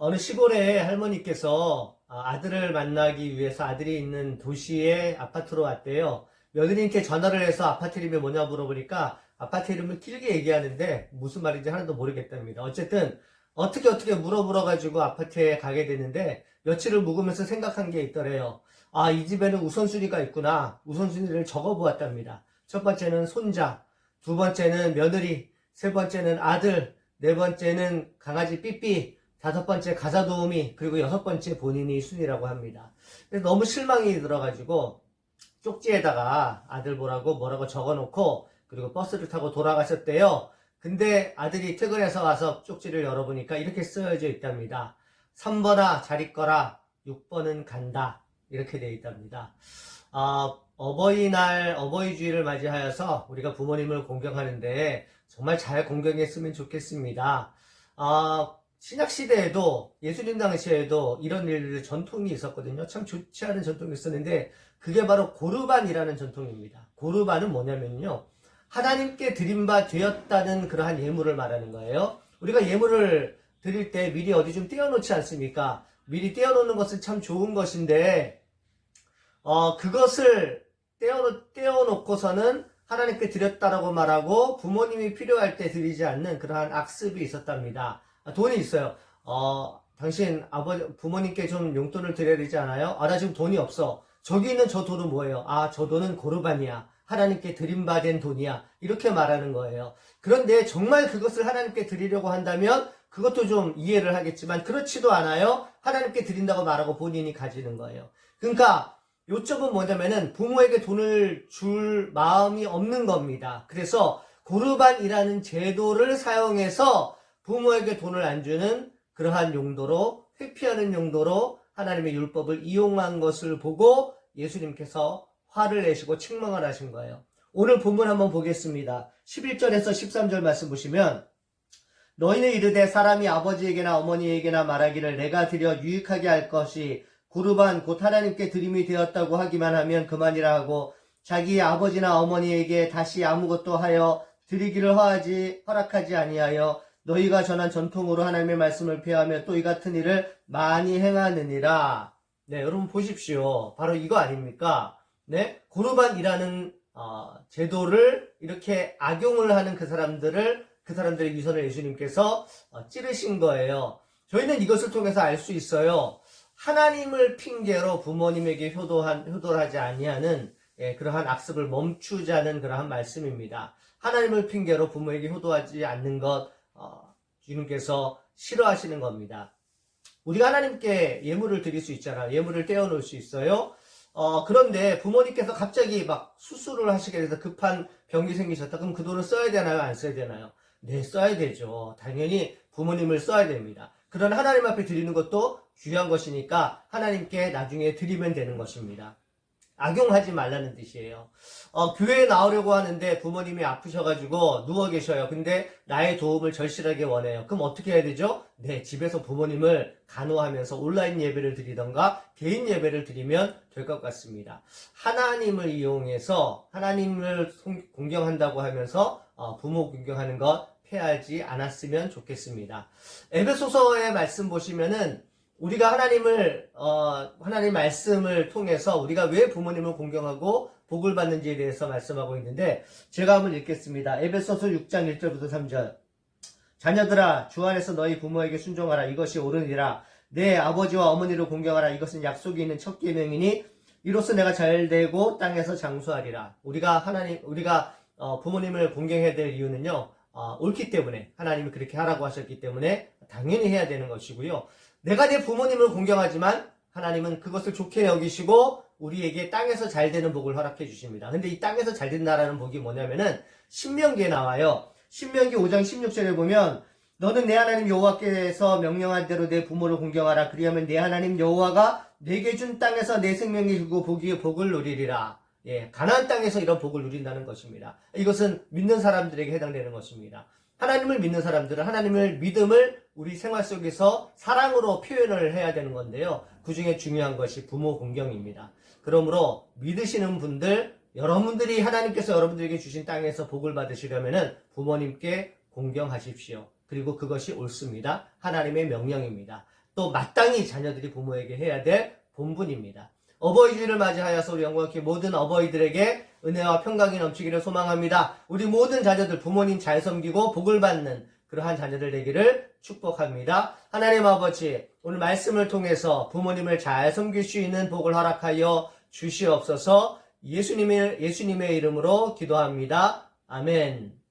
어느 시골에 할머니께서 아들을 만나기 위해서 아들이 있는 도시에 아파트로 왔대요. 며느리한테 전화를 해서 아파트 이름이 뭐냐 물어보니까 아파트 이름을 길게 얘기하는데 무슨 말인지 하나도 모르겠답니다. 어쨌든 어떻게 물어보러가지고 아파트에 가게 됐는데 며칠을 묵으면서 생각한 게 있더래요. 아, 이 집에는 우선순위가 있구나. 우선순위를 적어보았답니다. 첫 번째는 손자, 두 번째는 며느리, 세 번째는 아들, 네 번째는 강아지 삐삐, 다섯 번째 가사도우미, 그리고 여섯 번째 본인이 순위라고 합니다. 그래서 너무 실망이 들어가지고 쪽지에다가 아들 보라고 뭐라고 적어놓고 그리고 버스를 타고 돌아가셨대요. 근데 아들이 퇴근해서 와서 쪽지를 열어보니까 이렇게 쓰여져 있답니다. 3번아 잘 있거라, 6번은 간다, 이렇게 되어 있답니다. 어버이날, 어버이주의를 맞이하여서 우리가 부모님을 공경하는데 정말 잘 공경했으면 좋겠습니다. 신약시대에도 예수님 당시에도 이런 일들 전통이 있었거든요. 참 좋지 않은 전통이 있었는데 그게 바로 고르반이라는 전통입니다. 고르반은 뭐냐면요, 하나님께 드린 바 되었다는 그러한 예물을 말하는 거예요. 우리가 예물을 드릴 때 미리 어디 좀 떼어놓지 않습니까? 미리 떼어놓는 것은 참 좋은 것인데 그것을 떼어놓고서는 하나님께 드렸다라고 말하고 부모님이 필요할 때 드리지 않는 그러한 악습이 있었답니다. 돈이 있어요. 당신 부모님께 좀 용돈을 드려야 되지 않아요? 나 지금 돈이 없어. 저기 있는 저 돈은 뭐예요? 저 돈은 고르반이야. 하나님께 드림받은 돈이야. 이렇게 말하는 거예요. 그런데 정말 그것을 하나님께 드리려고 한다면 그것도 좀 이해를 하겠지만 그렇지도 않아요. 하나님께 드린다고 말하고 본인이 가지는 거예요. 그러니까 요점은 뭐냐면은 부모에게 돈을 줄 마음이 없는 겁니다. 그래서 고르반이라는 제도를 사용해서 부모에게 돈을 안 주는 그러한 용도로, 회피하는 용도로 하나님의 율법을 이용한 것을 보고 예수님께서 화를 내시고 책망을 하신 거예요. 오늘 본문 한번 보겠습니다. 11절에서 13절 말씀 보시면, 너희는 이르되 사람이 아버지에게나 어머니에게나 말하기를 내가 드려 유익하게 할 것이 고르반 곧 하나님께 드림이 되었다고 하기만 하면 그만이라 하고 자기의 아버지나 어머니에게 다시 아무것도 하여 드리기를 허락하지 아니하여 너희가 전한 전통으로 하나님의 말씀을 폐하며 또 이 같은 일을 많이 행하느니라. 네, 여러분 보십시오. 바로 이거 아닙니까? 네, 고르반이라는 제도를 이렇게 악용을 하는 그 사람들의 위선을 예수님께서 찌르신 거예요. 저희는 이것을 통해서 알 수 있어요. 하나님을 핑계로 부모님에게 효도하지 아니하는 그러한 악습을 멈추자는 그러한 말씀입니다. 하나님을 핑계로 부모에게 효도하지 않는 것 주님께서 싫어하시는 겁니다. 우리가 하나님께 예물을 드릴 수 있잖아요. 예물을 떼어놓을 수 있어요. 그런데 부모님께서 갑자기 막 수술을 하시게 돼서 급한 병이 생기셨다. 그럼 그 돈을 써야 되나요? 안 써야 되나요? 네, 써야 되죠. 당연히 부모님을 써야 됩니다. 그러나 하나님 앞에 드리는 것도 귀한 것이니까 하나님께 나중에 드리면 되는 것입니다. 악용하지 말라는 뜻이에요. 교회에 나오려고 하는데 부모님이 아프셔가지고 누워 계셔요. 근데 나의 도움을 절실하게 원해요. 그럼 어떻게 해야 되죠? 네, 집에서 부모님을 간호하면서 온라인 예배를 드리던가 개인 예배를 드리면 될 것 같습니다. 하나님을 이용해서 하나님을 공경한다고 하면서 부모 공경하는 것 폐하지 않았으면 좋겠습니다. 에베소서의 말씀 보시면은 우리가 하나님 말씀을 통해서 우리가 왜 부모님을 공경하고 복을 받는지에 대해서 말씀하고 있는데 제가 한번 읽겠습니다. 에베소서 6장 1절부터 3절. 자녀들아, 주 안에서 너희 부모에게 순종하라. 이것이 옳으니라. 내 아버지와 어머니를 공경하라. 이것은 약속이 있는 첫 계명이니 이로써 내가 잘되고 땅에서 장수하리라. 우리가 부모님을 공경해야 될 이유는요, 옳기 때문에, 하나님이 그렇게 하라고 하셨기 때문에 당연히 해야 되는 것이고요. 내가 내 부모님을 공경하지만 하나님은 그것을 좋게 여기시고 우리에게 땅에서 잘 되는 복을 허락해 주십니다. 근데 이 땅에서 잘 된다라는 복이 뭐냐면은 신명기에 나와요. 신명기 5장 16절에 보면 너는 내 하나님 여호와께서 명령한 대로 내 부모를 공경하라. 그리하면 내 하나님 여호와가 내게 준 땅에서 내 생명이 주고 복을 누리리라. 가나안 땅에서 이런 복을 누린다는 것입니다. 이것은 믿는 사람들에게 해당되는 것입니다. 하나님을 믿는 사람들은 하나님을 믿음을 우리 생활 속에서 사랑으로 표현을 해야 되는 건데요. 그 중에 중요한 것이 부모 공경입니다. 그러므로 믿으시는 분들, 여러분들이 하나님께서 여러분들에게 주신 땅에서 복을 받으시려면 부모님께 공경하십시오. 그리고 그것이 옳습니다. 하나님의 명령입니다. 또 마땅히 자녀들이 부모에게 해야 될 본분입니다. 어버이주를 맞이하여서 우리 영광교회 모든 어버이들에게 은혜와 평강이 넘치기를 소망합니다. 우리 모든 자녀들 부모님 잘 섬기고 복을 받는 그러한 자녀들 되기를 축복합니다. 하나님 아버지, 오늘 말씀을 통해서 부모님을 잘 섬길 수 있는 복을 허락하여 주시옵소서. 예수님의 이름으로 기도합니다. 아멘.